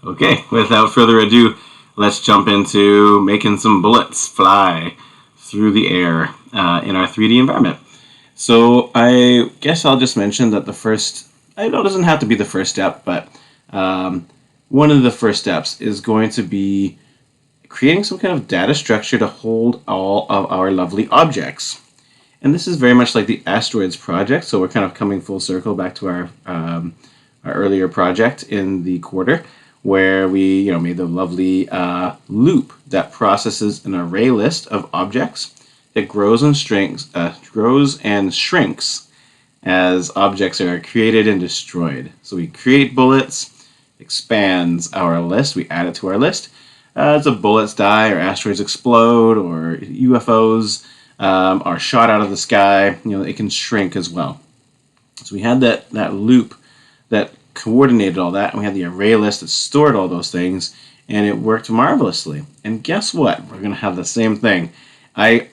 Okay, without further ado, let's jump into making some bullets fly through the air in our 3D environment. So I guess I'll just mention that I know it doesn't have to be the first step, but one of the first steps is going to be creating some kind of data structure to hold all of our lovely objects. And this is very much like the asteroids project, so we're kind of coming full circle back to our earlier project in the quarter, where we made the lovely loop that processes an array list of objects that grows and shrinks as objects are created and destroyed. So we create bullets, expands our list, we add it to our list. As the bullets die, or asteroids explode, or UFOs are shot out of the sky, it can shrink as well. So we had that loop that coordinated all that, and we had the array list that stored all those things, and it worked marvelously. And guess what? We're going to have the same thing. I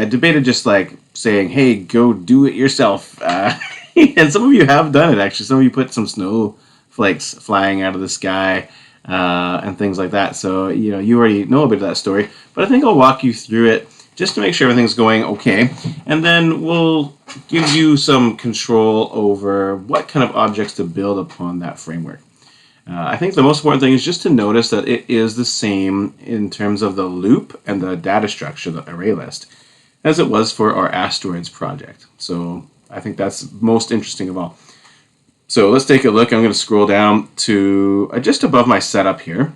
debated just like saying, hey, go do it yourself. And some of you have done it, actually. Some of you put some snowflakes flying out of the sky and things like that. So, you already know a bit of that story. But I think I'll walk you through it just to make sure everything's going okay. And then we'll give you some control over what kind of objects to build upon that framework. I think the most important thing is just to notice that it is the same in terms of the loop and the data structure, the array list, as it was for our asteroids project. So I think that's most interesting of all. So let's take a look. I'm going to scroll down to just above my setup here.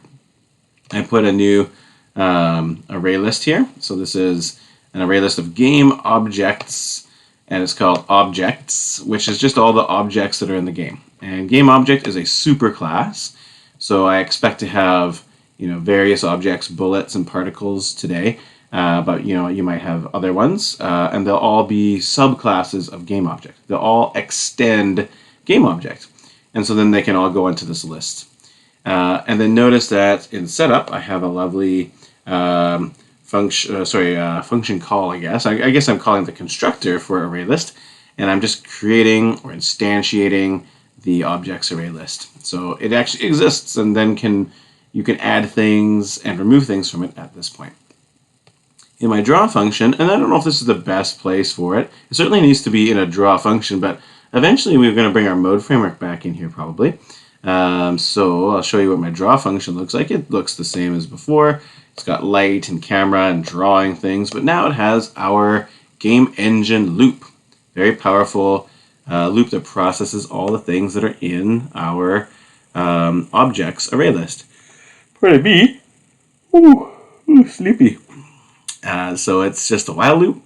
I put a new array list here. So this is an array list of game objects, and it's called objects, which is just all the objects that are in the game. And game object is a super class, so I expect to have various objects, bullets and particles today, but you might have other ones, and they'll all be subclasses of game object. They'll all extend game object, and so then they can all go into this list. And then notice that in setup I have a lovely function call, I guess. I guess I'm calling the constructor for array list, and I'm just creating or instantiating the objects array list. So it actually exists, and then you can add things and remove things from it at this point. In my draw function, and I don't know if this is the best place for it. It certainly needs to be in a draw function, but eventually we're going to bring our mode framework back in here probably. So I'll show you what my draw function looks like. It looks the same as before. It's got light and camera and drawing things, but now it has our game engine loop. Very powerful loop that processes all the things that are in our objects array list. Pardon me. Ooh, sleepy. So it's just a while loop.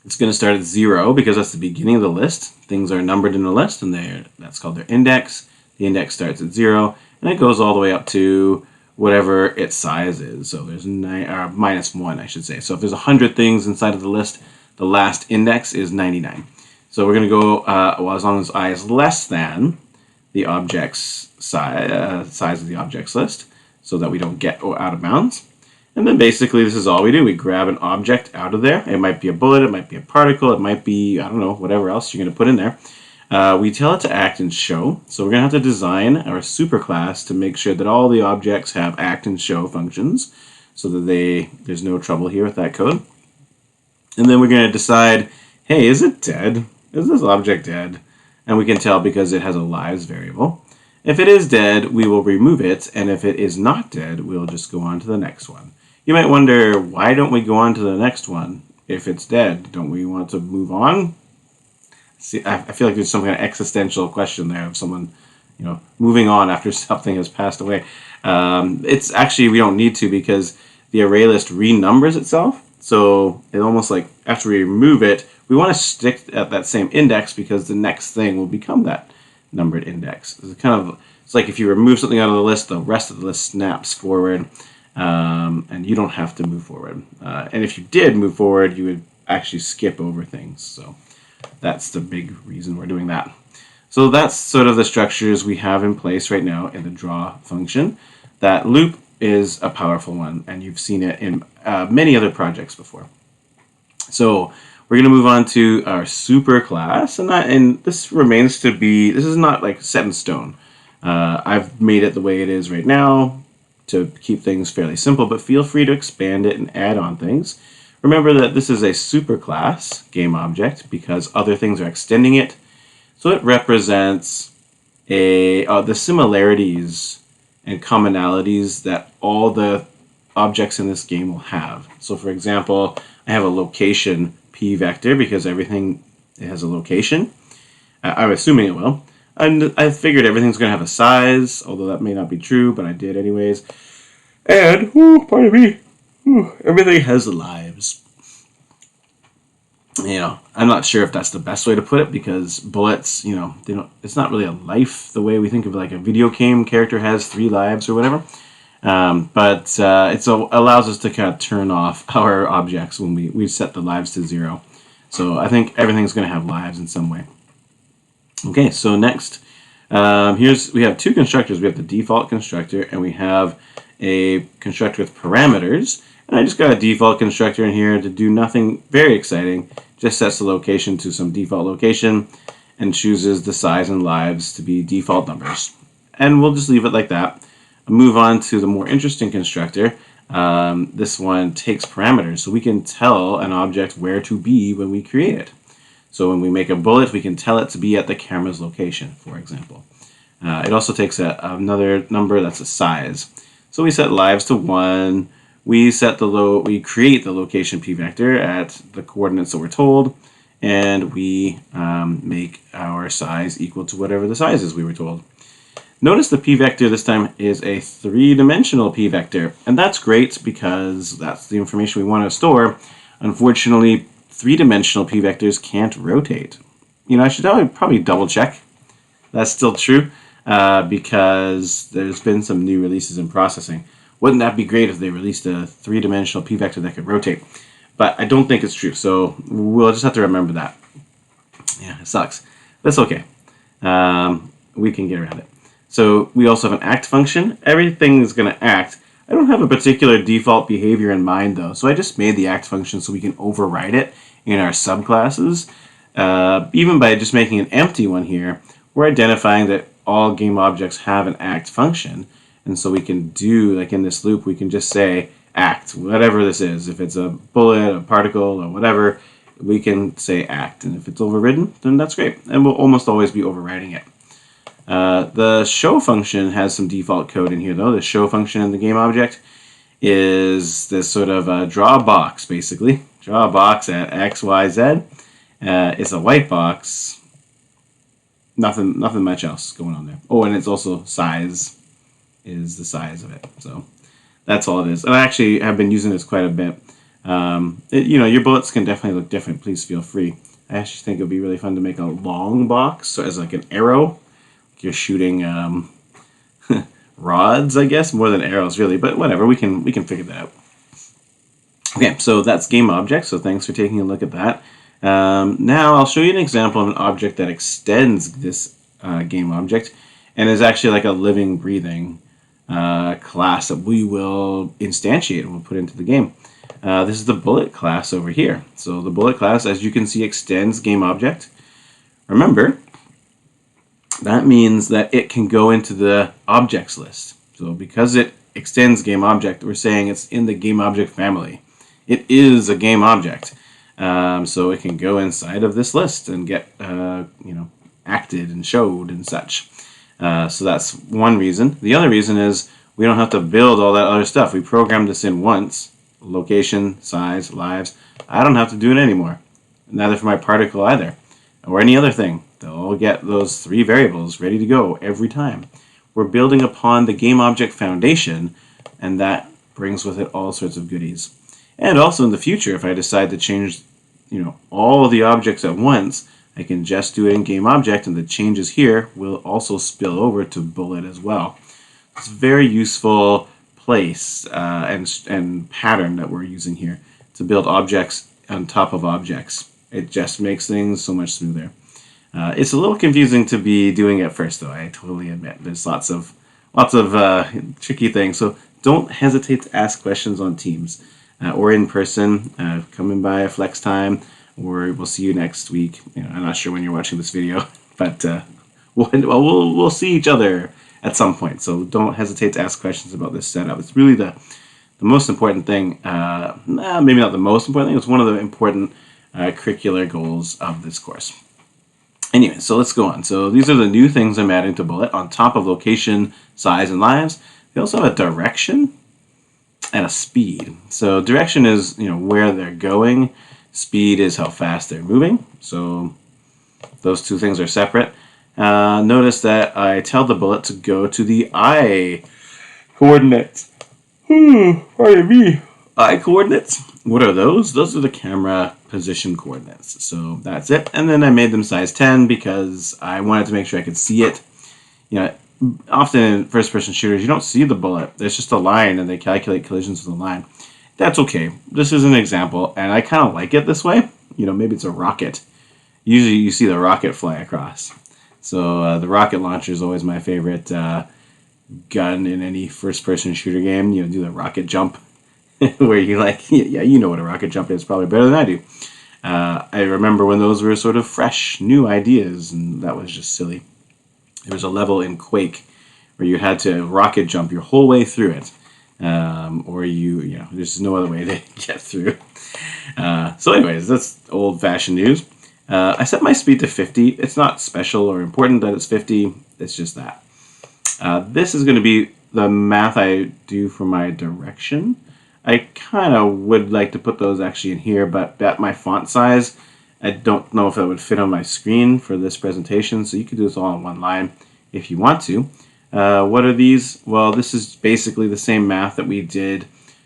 It's going to start at 0 because that's the beginning of the list. Things are numbered in the list, and that's called their index. The index starts at 0, and it goes all the way up to whatever its size is. So there's -1, I should say. So if there's 100 things inside of the list, the last index is 99. So we're going to go as long as I is less than the object's size of the objects list, so that we don't get out of bounds. And then basically this is all we do. We grab an object out of there. It might be a bullet, it might be a particle, it might be, I don't know, whatever else you're going to put in there. We tell it to act and show. So we're going to have to design our superclass to make sure that all the objects have act and show functions, so that there's no trouble here with that code. And then we're going to decide, hey, is it dead? Is this object dead? And we can tell because it has a lives variable. If it is dead, we will remove it, and if it is not dead, we'll just go on to the next one. You might wonder, why don't we go on to the next one? If it's dead, don't we want to move on? See, I feel like there's some kind of existential question there of someone, moving on after something has passed away. It's actually, we don't need to, because the array list renumbers itself. So it almost like after we remove it, we want to stick at that same index because the next thing will become that numbered index. It's like if you remove something out of the list, the rest of the list snaps forward, and you don't have to move forward. And if you did move forward, you would actually skip over things. So that's the big reason we're doing that. So that's sort of the structures we have in place right now in the draw function. That loop is a powerful one, and you've seen it in many other projects before. So we're going to move on to our super class, and this remains to be, this is not like set in stone. I've made it the way it is right now to keep things fairly simple, but feel free to expand it and add on things. Remember that this is a superclass game object because other things are extending it. So it represents the similarities and commonalities that all the objects in this game will have. So for example, I have a location p vector because everything has a location. I'm assuming it will. And I figured everything's going to have a size, although that may not be true, but I did anyways. And, pardon me, everything has lives. I'm not sure if that's the best way to put it because bullets, they don't. It's not really a life the way we think of like a video game character has 3 lives or whatever. But it allows us to kind of turn off our objects when we set the lives to 0. So I think everything's going to have lives in some way. Okay, so next, we have 2 constructors. We have the default constructor and we have a constructor with parameters. And I just got a default constructor in here to do nothing very exciting. Just sets the location to some default location and chooses the size and lives to be default numbers. And we'll just leave it like that. I'll move on to the more interesting constructor. This one takes parameters, so we can tell an object where to be when we create it. So when we make a bullet, we can tell it to be at the camera's location, for example. It also takes another number that's a size. So we set lives to 1. We create the location p vector at the coordinates that we're told, and we make our size equal to whatever the size is we were told. Notice the p vector this time is a 3-dimensional p vector, and that's great because that's the information we want to store. Unfortunately, 3-dimensional p vectors can't rotate. I should probably double check that's still true because there's been some new releases in processing. Wouldn't that be great if they released a 3-dimensional p vector that could rotate? But I don't think it's true, so we'll just have to remember that. Yeah, it sucks. That's okay. We can get around it. So we also have an act function. Everything is going to act. I don't have a particular default behavior in mind, though, so I just made the act function so we can override it in our subclasses. Even by just making an empty one here, we're identifying that all game objects have an act function. And so we can do, like in this loop, we can just say act, whatever this is. If it's a bullet, a particle, or whatever, we can say act. And if it's overridden, then that's great. And we'll almost always be overriding it. The show function has some default code in here, though. The show function in the game object is this sort of draw a box, basically. Draw a box at X, Y, Z. It's a white box. Nothing much else going on there. Oh, and it's also size is the size of it. So that's all it is. And I actually have been using this quite a bit. Your bullets can definitely look different. Please feel free. I actually think it would be really fun to make a long box, so as like an arrow. You're shooting rods, I guess, more than arrows, really. But whatever, we can figure that out. Okay, so that's game object. So thanks for taking a look at that. Now I'll show you an example of an object that extends this game object and is actually like a living, breathing class that we will instantiate and we'll put into the game. This is the bullet class over here. So the bullet class, as you can see, extends game object. Remember, that means that it can go into the objects list. So because it extends game object, we're saying it's in the game object family. It is a game object. So it can go inside of this list and get acted and showed and such. So that's one reason. The other reason is we don't have to build all that other stuff. We programmed this in once. Location, size, lives. I don't have to do it anymore. Neither for my particle either. Or any other thing. They'll all get those 3 variables ready to go every time. We're building upon the game object foundation, and that brings with it all sorts of goodies. And also in the future, if I decide to change all of the objects at once, I can just do it in game object, and the changes here will also spill over to bullet as well. It's a very useful place and pattern that we're using here to build objects on top of objects. It just makes things so much smoother. It's a little confusing to be doing at first, though. I totally admit there's lots of tricky things. So don't hesitate to ask questions on Teams or in person. Come in by Flex Time, or we'll see you next week. I'm not sure when you're watching this video, but we'll see each other at some point. So don't hesitate to ask questions about this setup. It's really the most important thing, maybe not the most important thing, it's one of the important curricular goals of this course. Anyway, so let's go on. So these are the new things I'm adding to Bullet on top of location, size, and lives. They also have a direction and a speed. So direction is, where they're going. Speed is how fast they're moving. So those two things are separate. Notice that I tell the bullet to go to the I coordinates. Pardon me. I coordinates. What are those? Those are the camera position coordinates. So that's it. And then I made them size 10 because I wanted to make sure I could see it. Often in first-person shooters, you don't see the bullet. There's just a line, and they calculate collisions with a line. That's okay. This is an example, and I kind of like it this way. Maybe it's a rocket. Usually you see the rocket fly across. So the rocket launcher is always my favorite gun in any first-person shooter game. Do the rocket jump, where you you know what a rocket jump is probably better than I do. I remember when those were sort of fresh, new ideas, and that was just silly. There was a level in Quake where you had to rocket jump your whole way through it, or there's no other way to get through. So anyways, that's old-fashioned news. I set my speed to 50. It's not special or important that it's 50. It's just that. This is going to be the math I do for my direction. I kind of would like to put those actually in here, but at my font size, I don't know if that would fit on my screen for this presentation, so you could do this all in one line if you want to. What are these? Well, this is basically the same math that we did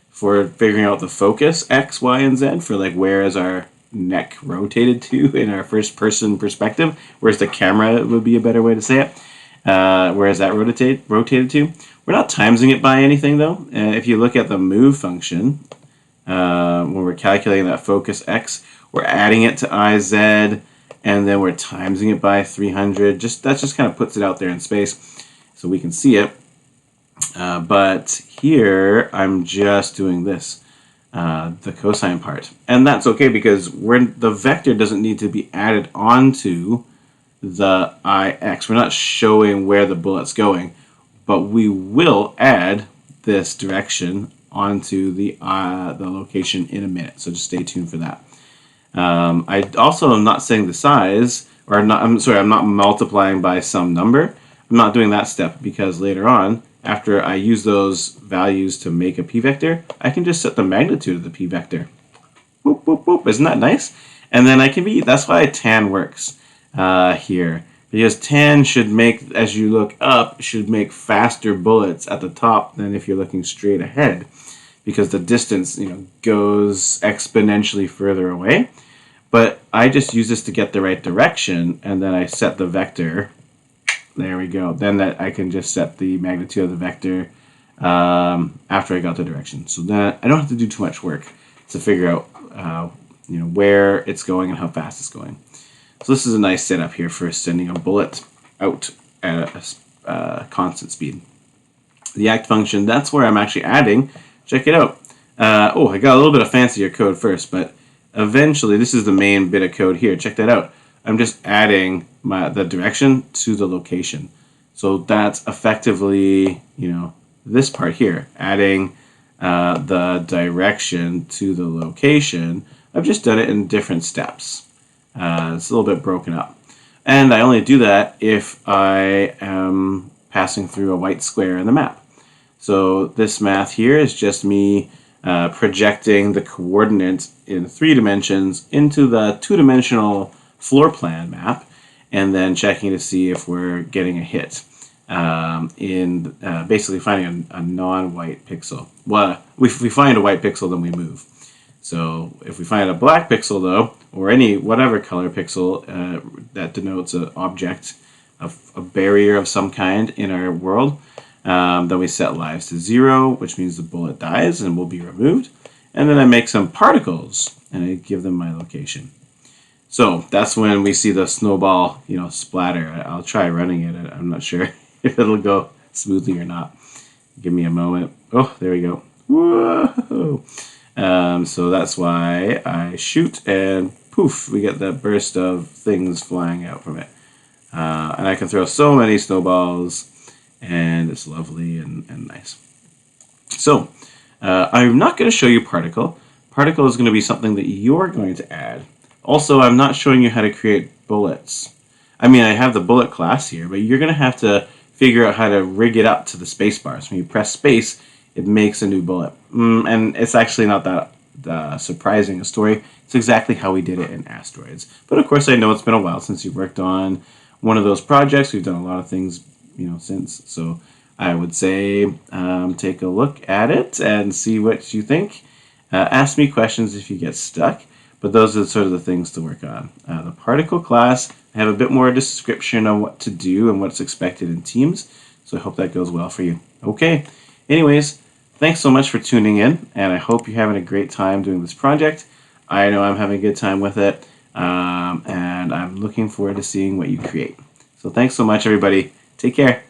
for figuring out the focus, X, Y, and Z, for where is our neck rotated to in our first-person perspective, whereas the camera would be a better way to say it. Where is that rotated to? We're not timesing it by anything, though. If you look at the move function, when we're calculating that focus X, we're adding it to IZ, and then we're timesing it by 300. That just kind of puts it out there in space so we can see it. But here, I'm just doing this, the cosine part. And that's okay because the vector doesn't need to be added onto the IX. We're not showing where the bullet's going, but we will add this direction onto the location in a minute. So just stay tuned for that. I also am not saying the size, I'm not multiplying by some number. I'm not doing that step because later on, after I use those values to make a p-vector, I can just set the magnitude of the p-vector. Boop, boop, boop. Isn't that nice? And then that's why tan works here. Because tan should make, as you look up, should make faster bullets at the top than if you're looking straight ahead. Because the distance, goes exponentially further away. But I just use this to get the right direction, and then I set the vector. There we go. Then I can just set the magnitude of the vector after I got the direction. So then I don't have to do too much work to figure out where it's going and how fast it's going. So this is a nice setup here for sending a bullet out at a constant speed. The act function, that's where I'm actually adding. Check it out. I got a little bit of fancier code first, but eventually, this is the main bit of code here. Check that out. I'm just adding the direction to the location. So that's effectively, this part here, adding the direction to the location. I've just done it in different steps. It's a little bit broken up. And I only do that if I am passing through a white square in the map. So this math here is just me projecting the coordinates in 3 dimensions into the 2-dimensional floor plan map, and then checking to see if we're getting a hit in basically finding a non-white pixel. Well, if we find a white pixel, then we move. So if we find a black pixel, though, or whatever color pixel that denotes an object, a barrier of some kind in our world, then we set lives to 0, which means the bullet dies and will be removed. And then I make some particles, and I give them my location. So that's when we see the snowball, splatter. I'll try running it. I'm not sure if it'll go smoothly or not. Give me a moment. Oh, there we go. Whoa! So that's why I shoot, and poof, we get that burst of things flying out from it. And I can throw so many snowballs. and it's lovely and nice. So I'm not going to show you particle. Particle is going to be something that you're going to add. Also, I'm not showing you how to create bullets. I mean, I have the bullet class here, but you're going to have to figure out how to rig it up to the space bars. When you press space, it makes a new bullet. And it's actually not that surprising a story. It's exactly how we did it in Asteroids. But of course, I know it's been a while since you worked on one of those projects. We've done a lot of things, since. So I would say take a look at it and see what you think. Ask me questions if you get stuck. But those are sort of the things to work on. The particle class, I have a bit more description on what to do and what's expected in teams. So I hope that goes well for you. Okay. Anyways, thanks so much for tuning in, and I hope you're having a great time doing this project. I know I'm having a good time with it, and I'm looking forward to seeing what you create. So thanks so much, everybody. Take care.